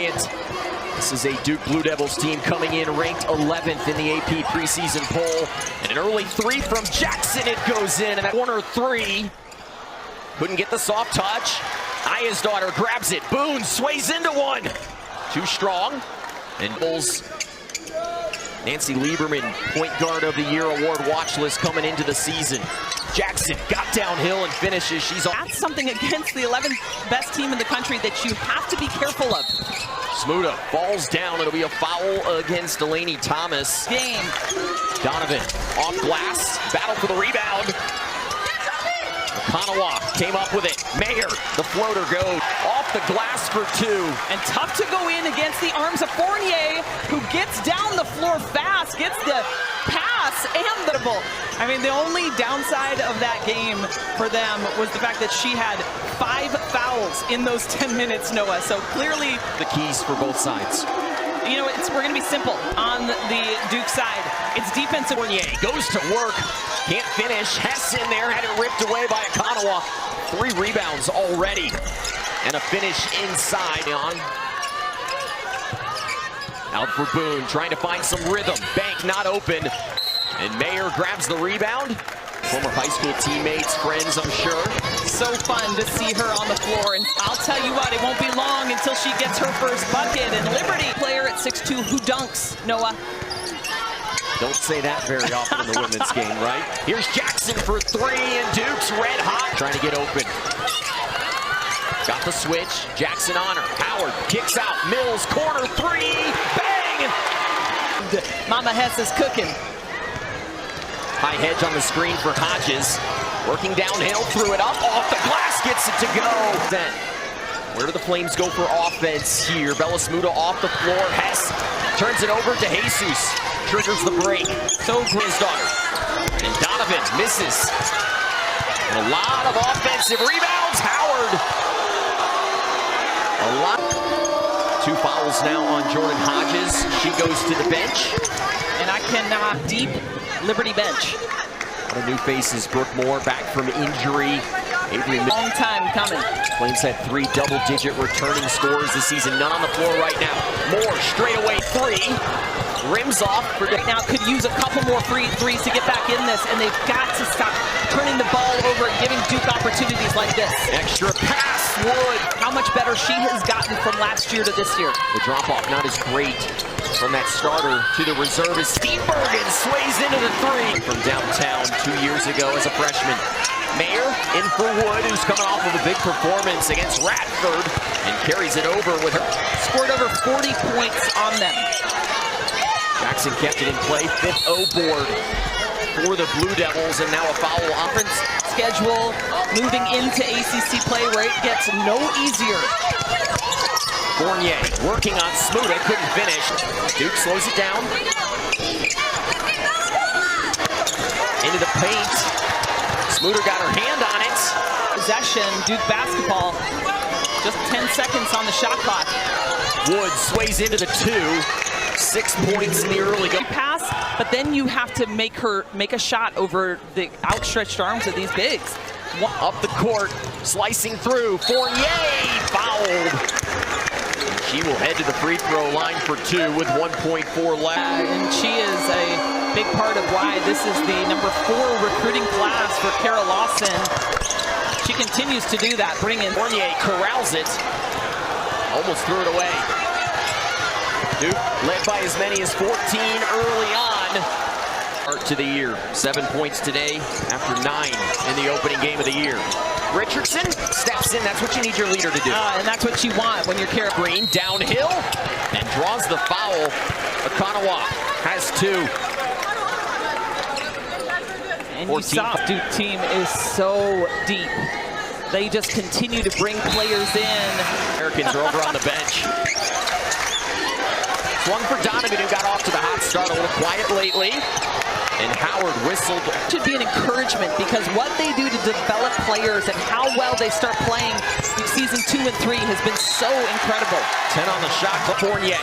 Bryant. This is a Duke Blue Devils team coming in ranked 11th in the AP preseason poll. And an early three from Jackson, it goes in, and that corner three. Couldn't get the soft touch. Aya's daughter grabs it. Boone sways into one. Too strong. And Bulls. Nancy Lieberman, Point Guard of the Year award watch list coming into the season. Jackson got downhill and finishes. She's on. That's something against the 11th best team in the country that you have to be careful of. Smuda falls down. It'll be a foul against Delaney Thomas. Game. Donovan off glass. Battle for the rebound. Kanawa came up with it. Mayer, the floater goes off the glass for two. And tough to go in against the arms of Fournier, who gets down the floor fast, gets the pass and the ball. I mean, the only downside of that game for them was the fact that she had 5 fouls in those 10 minutes, Noah. So clearly the keys for both sides. You know, we're going to be simple on the Duke side. It's defensive. Fournier goes to work. Can't finish. Hess in there, had it ripped away by Kanawa. 3 rebounds already. And a finish inside on. Out for Boone, trying to find some rhythm. Bank not open. And Mayer grabs the rebound. Former high school teammates, friends, I'm sure. So fun to see her on the floor. And I'll tell you what, it won't be long until she gets her first bucket. And Liberty player at 6'2" who dunks, Noah. Don't say that very often in the women's game, right? Here's Jackson for 3, and Duke's red hot. Trying to get open. Got the switch. Jackson on her. Howard kicks out. Mills, corner 3. Bang! Mama Hess is cooking. High hedge on the screen for Hodges. Working downhill, threw it up. Off the glass, gets it to go. Then, where do the Flames go for offense here? Bella Smuda off the floor. Hess turns it over to Jesus. Triggers the break. So his daughter. And Donovan misses. And a lot of offensive rebounds. Howard. A lot. 2 fouls now on Jordan Hodges. She goes to the bench. And I cannot deep Liberty bench. A lot of new faces. Brooke Moore back from injury. Avery, long time coming. Flames had 3 double-digit returning scores this season. None on the floor right now. Moore straightaway 3. Rims off. Right now could use a couple more free threes to get back in this, and they've got to stop turning the ball over and giving Duke opportunities like this. Extra pass, Wood. How much better she has gotten from last year to this year. The drop-off not as great from that starter to the reservist. Steenbergen sways into the 3 from downtown 2 years ago as a freshman. Mayer in for Wood, who's coming off of a big performance against Radford and carries it over with her. Scored over 40 points on them. Jackson kept it in play, 5th O board for the Blue Devils, and now a foul offense. Schedule moving into ACC play where it gets no easier. Fournier working on Smuda, couldn't finish. Duke slows it down. Into the paint. Smuda got her hand on it. Possession, Duke basketball. Just 10 seconds on the shot clock. Wood sways into the 2. 6 points in the early go. Pass, but then you have to make a shot over the outstretched arms of these bigs. Up the court, slicing through. Fournier fouled. She will head to the free throw line for 2 with 1.4 left. And she is a big part of why this is the number 4 recruiting class for Kara Lawson. She continues to do that, bring in. Fournier corrals it. Almost threw it away. Duke led by as many as 14 early on. Start to the year. 7 points today after 9 in the opening game of the year. Richardson steps in. That's what you need your leader to do. And that's what you want when you're Kara. Green downhill and draws the foul. Kanawa has 2. And you saw Duke team is so deep. They just continue to bring players in. Americans are over on the bench. Swung for Donovan, who got off to the hot start, a little quiet lately. And Howard whistled. Should be an encouragement because what they do to develop players and how well they start playing season 2 and 3 has been so incredible. 10 on the shot, Fournier.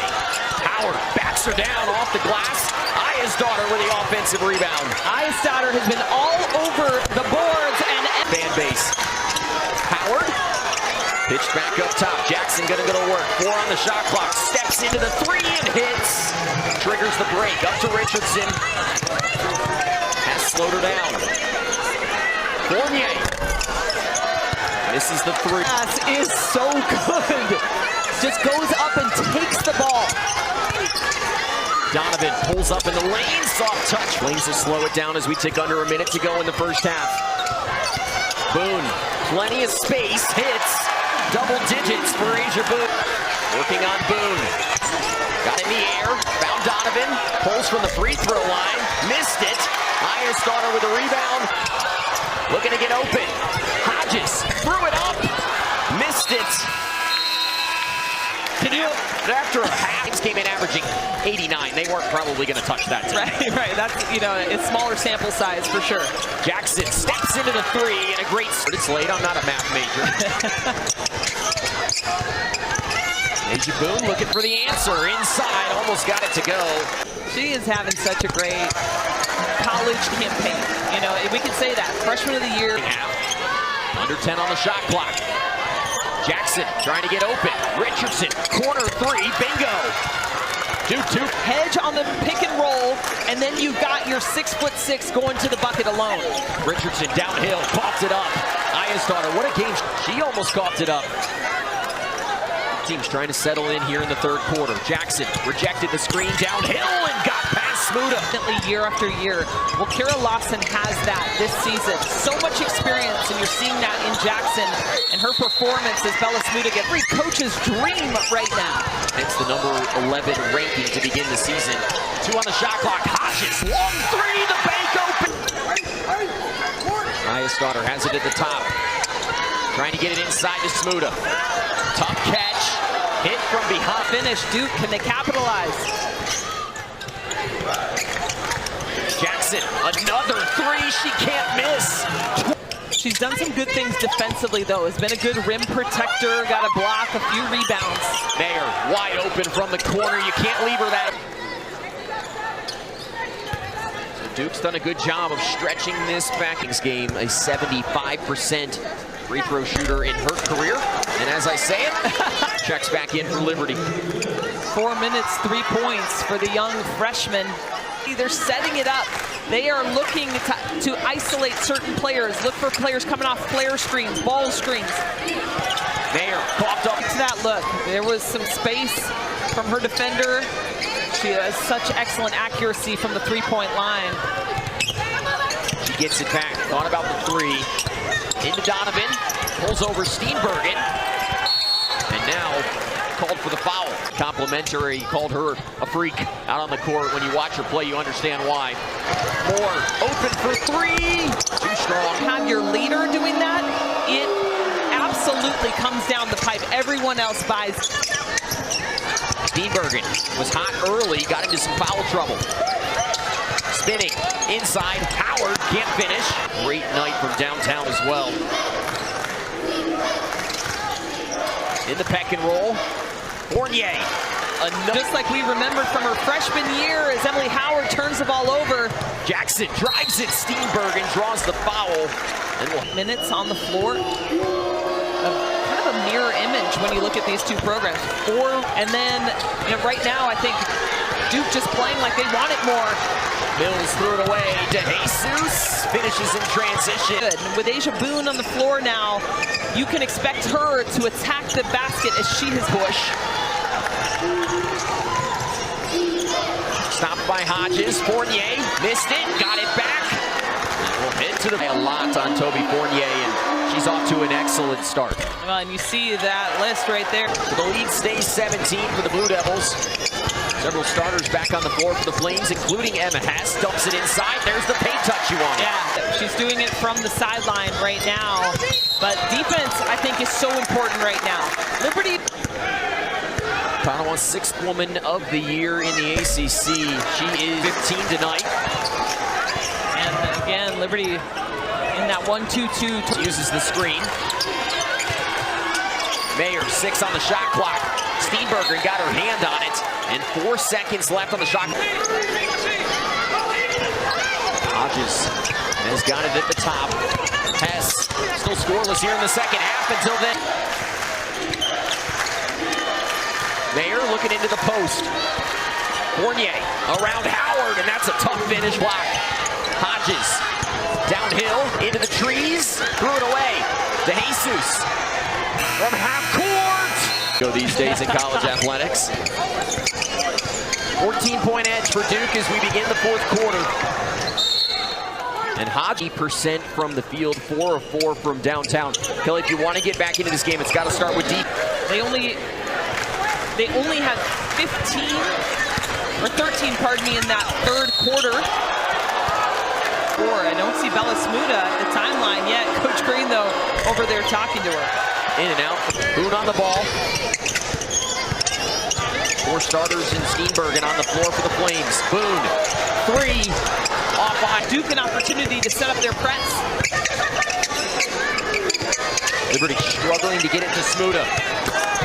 Howard backs her down off the glass. Aya's daughter with the offensive rebound. Aya's daughter has been all over the boards and fan base. Howard Pitched back up top. Jackson gonna go to work. 4 on the shot clock. Steps into the 3 and hits. Triggers the break. Up to Richardson. Has slowed her down. Fournier. Misses the 3. Pass is so good. Just goes up and takes the ball. Donovan pulls up in the lane. Soft touch. Flames will slow it down as we tick under a minute to go in the first half. Boone. Plenty of space. Hits. Double digits for Asia Boone. Working on Boone. Got in the air. Found Donovan. Pulls from the free throw line. Missed it. Iastarter with a rebound. Looking to get open. Hodges threw it up. Missed it. After a half, came in averaging 89. They weren't probably going to touch that today. Right. That's, it's smaller sample size for sure. Jackson steps into the 3 and a great start. It's late. I'm not a math major. Asia Boone looking for the answer. Inside, almost got it to go. She is having such a great college campaign. We can say that. Freshman of the year. Under 10 on the shot clock. Jackson trying to get open. Richardson, corner 3, bingo. 2-2. Hedge on the pick and roll, and then you've got your 6'6" going to the bucket alone. Richardson downhill, coughed it up. Iastarter, what a game. She almost coughed it up. Team's trying to settle in here in the third quarter. Jackson rejected the screen downhill and got past Smuda. Year after year. Well, Kara Lawson has that this season. So much experience, and you're seeing that in Jackson and her performance as Bella Smuda gets every coach's dream right now. It's the number 11 ranking to begin the season. 2 on the shot clock. Hodges, long 3, the bank open. Iastarter has it at the top. Trying to get it inside to Smuda. Tough catch. Hit from behind. Finish. Duke, can they capitalize? Jackson, another 3. She can't miss. She's done some good things defensively, though. Has been a good rim protector. Got a block, a few rebounds. Mayer wide open from the corner. You can't leave her that. So Duke's done a good job of stretching this back. Game, a 75% free throw shooter in her career. And as I say it, checks back in for Liberty. 4 minutes, 3 points for the young freshman. They're setting it up. They are looking to isolate certain players. Look for players coming off flare screens, ball screens. Mayer popped up to that look. There was some space from her defender. She has such excellent accuracy from the 3-point line. She gets it back. Thought about the 3. Into Donovan. Pulls over Steenbergen. And now called for the foul. Complimentary, called her a freak out on the court. When you watch her play, you understand why. Moore open for 3. Too strong. Have your leader doing that, it absolutely comes down the pipe. Everyone else buys. Steenbergen was hot early, got into some foul trouble. Spinning inside, Howard can't finish. Great night from downtown as well. In the peck and roll, Fournier. Just like we remembered from her freshman year as Emily Howard turns the ball over. Jackson drives it, Steenbergen draws the foul. Minutes on the floor. Kind of a mirror image when you look at these two programs. 4, and then right now I think Duke just playing like they want it more. Mills threw it away to Jesus, finishes in transition. Good. With Asia Boone on the floor now, you can expect her to attack the basket as she has Bush. Stopped by Hodges. Fournier missed it, got it back. We'll head to a lot on Toby Fournier, and she's off to an excellent start. Well, and you see that list right there. So the lead stays 17 for the Blue Devils. Several starters back on the floor for the Flames, including Emma Hess. Dumps it inside. There's the paint touch you want. Yeah, she's doing it from the sideline right now. But defense, I think, is so important right now. Liberty. Ottawa's 6th woman of the year in the ACC. She is 15 tonight. And again, Liberty in that 1-2-2. Uses the screen. Mayer, 6 on the shot clock. Steenbergen got her hand on it. And 4 seconds left on the shot. Hodges has got it at the top. Hess still scoreless here in the second half until then. Mayer looking into the post. Fournier around Howard, and that's a tough finish block. Hodges downhill into the trees, threw it away. DeJesus from half court. Go these days in college athletics. 14-point edge for Duke as we begin the fourth quarter. And Hodges 80% from the field, 4 of 4 from downtown. Kelly, if you want to get back into this game, it's got to start with deep. They only had 15 or 13, pardon me, in that third quarter. I don't see Bella Smuda at the timeline yet. Coach Green, though, over there talking to her. In and out. Boone on the ball. 4 starters in Steenbergen on the floor for the Flames. Boone, 3, off on. Duke an opportunity to set up their press. Liberty struggling to get it to Smuda.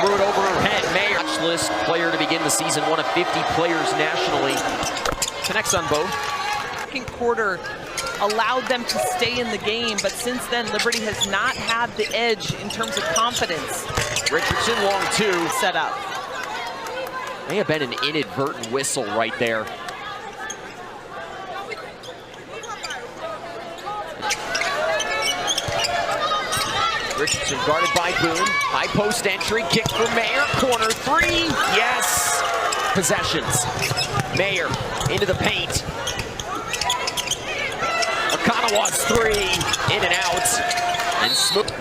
Threw it over her head. Mayer, watch list player to begin the season, one of 50 players nationally. Connects on both. Second quarter allowed them to stay in the game, but since then, Liberty has not had the edge in terms of confidence. Richardson, long 2. Set up. May have been an inadvertent whistle right there. Richardson guarded by Boone. High post entry, kick for Mayer. Corner 3, yes! Possessions. Mayer into the paint. Okonawa's 3, in and out. And Smooth.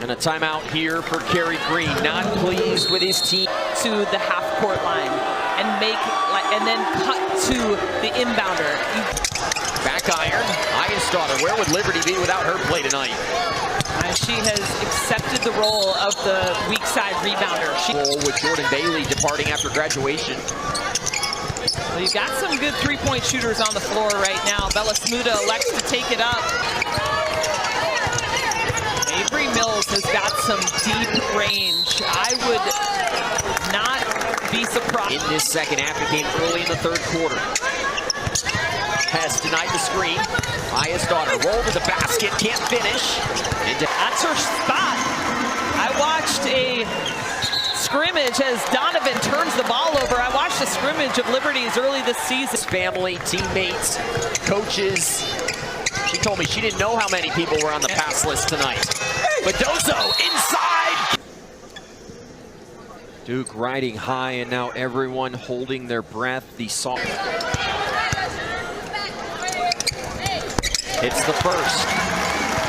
And a timeout here for Kerry Green. Not pleased with his team. To the half-court line and then cut to the inbounder. Back iron, Iastaughter. Where would Liberty be without her play tonight? She has accepted the role of the weak side rebounder. With Jordan Bailey departing after graduation. Well, you've got some good three-point shooters on the floor right now. Bella Smuda elects to take it up. Avery Mills has got some deep range. I would not be surprised. In this second half, it came early in the third quarter. Has denied the screen. Iastaughter rolled to the basket, can't finish. That's her spot. I watched a scrimmage as Donovan turns the ball over. I watched a scrimmage of Liberty's early this season. Family, teammates, coaches. She told me she didn't know how many people were on the pass list tonight. Badozo inside. Duke riding high, and now everyone holding their breath. The song. It's the first.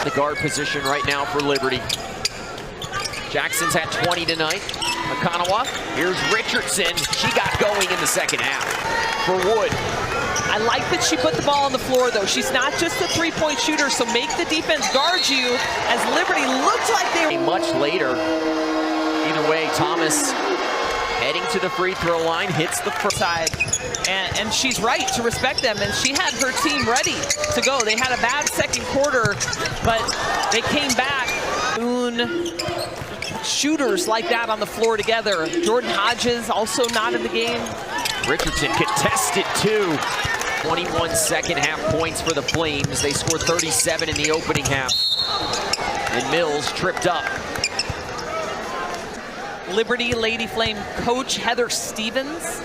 The guard position right now for Liberty. Jackson's had 20 tonight. Okonawa, here's Richardson. She got going in the second half for Wood. I like that she put the ball on the floor, though. She's not just a three-point shooter, so make the defense guard you, as Liberty looked like they were. Much later, either way, Thomas heading to the free throw line, hits the first side. And she's right to respect them, and she had her team ready to go. They had a bad second quarter, but they came back. Boone, shooters like that on the floor together. Jordan Hodges also not in the game. Richardson contested 2. 21 second half points for the Flames. They scored 37 in the opening half. And Mills tripped up. Liberty Lady Flame coach Heather Stevens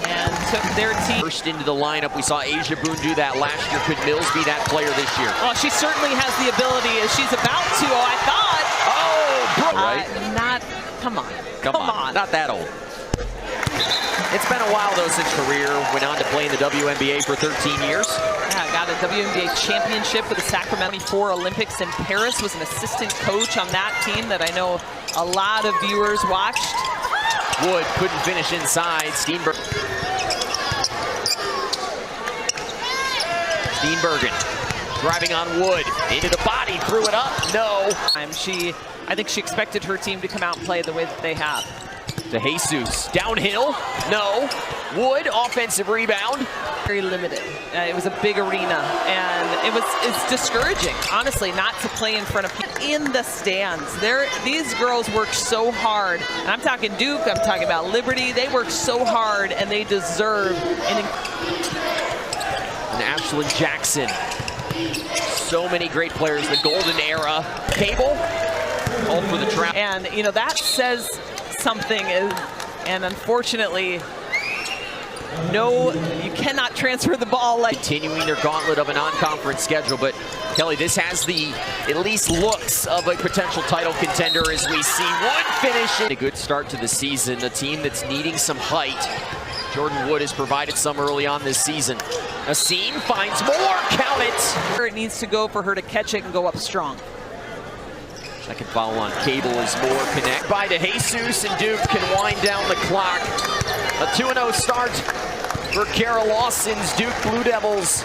and took their team. First into the lineup, we saw Asia Boone do that last year. Could Mills be that player this year? Well, she certainly has the ability, as she's about to. Oh, I thought. Oh, right. Come on. Not that old. It's been a while, though, since career. Went on to play in the WNBA for 13 years. Yeah, got a WNBA championship with the Sacramento 4 Olympics in Paris. Was an assistant coach on that team that I know a lot of viewers watched. Wood couldn't finish inside. Steenbergen driving on Wood. Into the body, threw it up. No. I think she expected her team to come out and play the way that they have. DeJesus, downhill, no. Wood, offensive rebound. Very limited. It was a big arena, and it's discouraging, honestly, not to play in front of people in the stands. These girls work so hard, and I'm talking Duke, I'm talking about Liberty. They work so hard, and they deserve an. And Ashlyn Jackson. So many great players, the golden era. Cable, all for the trap. And, you know, that says something, and unfortunately, no, you cannot transfer the ball like. Continuing their gauntlet of a non-conference schedule, but Kelly, this has the at least looks of a potential title contender as we see Wood finish it. A good start to the season, a team that's needing some height. Jordan Wood has provided some early on this season. Asim finds more, count it. It needs to go for her to catch it and go up strong. Second foul on Cable is more connect by to Jesus, and Duke can wind down the clock. A 2-0 start for Kara Lawson's Duke Blue Devils.